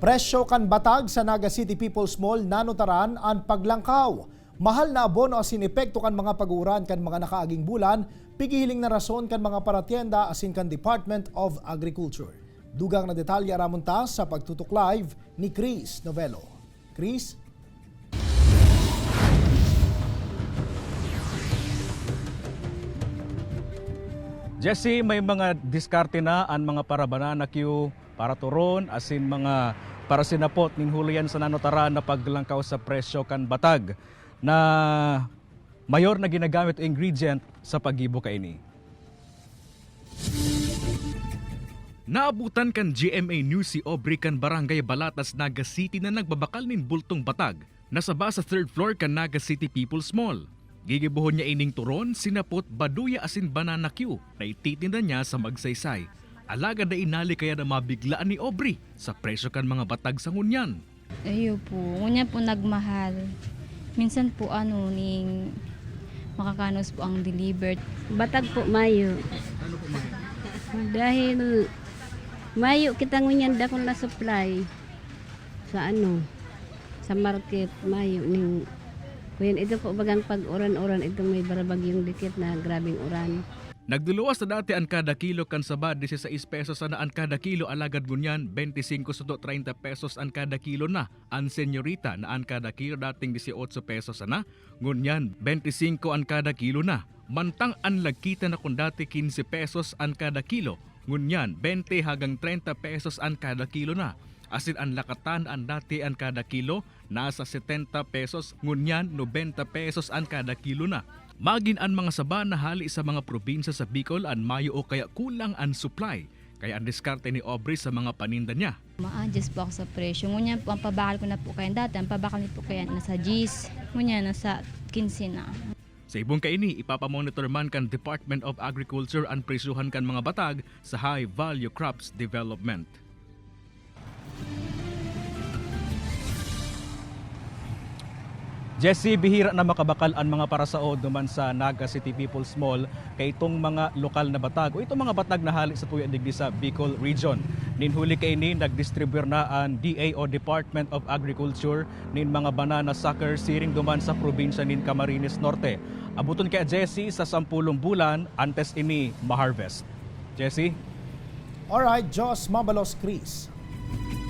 Presyo kan batag sa Naga City People's Mall nanutaran ang paglangkaw. Mahal na abono asin epekto kan mga paguran kan mga nakaaging bulan, pigihiling na rason kan mga paratienda asin kan Department of Agriculture. Dugang na detalye aramon ta sa pagtutok live ni Chris Novelo. Chris? Jesse, may mga diskarte na ang mga para banana queue, para turon, asin mga para sinapot ning hulihan sa nanotara na paglangkaw sa presyo kan batag na mayor na ginagamit o ingredient sa pagibo kaini. Naabutan kan GMA News si Aubrey kan Barangay Balatas, Naga City na nagbabakal nin bultong batag nasaba sa third floor kan Naga City People's Mall. Gigibuhon niya ining turon, sinapot, baduya asin banana queue na ititinda niya sa magsaysay. Alaga na inali kaya na mabiglaan ni Aubrey sa presyo kan mga batag sa ngunyan. Ayo po, ngunyan po nagmahal. Minsan po ning makakanos po ang delivered. Batag po Mayo. Ano po mga? Dahil Mayo kita ngunyan dakon na supply sa sa market Mayo ning kuyan ito po bagang pag-uran-uran ito may barabagyong dikit na grabing uran. Nagduluwas na dati ang kada kilo kan saba 16 pesos na ang kada kilo, alagad ngunyan 25 to 30 pesos ang kada kilo na. Ang senyorita na ang kada kilo dating 18 pesos na, ngunyan 25 ang kada kilo na. Mantang ang lagkita na kung dati 15 pesos ang kada kilo, ngunyan 20 hanggang 30 pesos ang kada kilo na. Asin ang lakatan ang dati ang kada kilo nasa 70 pesos, ngunyan 90 pesos ang kada kilo na. Magin ang mga saba na hali sa mga probinsya sa Bicol ang mayo o kaya kulang ang supply. Kaya ang diskarte ni Aubrey sa mga paninda niya. Ma-adjust po ako sa presyo. Ngunyan po, ang pabakal ko na po kaya dati. Ang pabakal niyo po kaya nasa 10. Ngunyan nasa 15 na. Sa ibong kaini, ipapamonitor man kan Department of Agriculture ang presyuhan kan mga batag sa High Value Crops Development. Jesse, bihira na makabakal ang mga parasaod naman sa Naga City People's Mall kay itong mga lokal na batag o itong mga batag na hali sa tuyo digdi sa Bicol Region. Ninhuli kay ni nagdistribute na ang DA o Department of Agriculture nin mga banana sucker siring duman sa probinsya nin Camarines Norte. Abuton kay Jesse sa 10 bulan antes ini ma-harvest. Jesse? Alright, Jos Mabalos, Chris.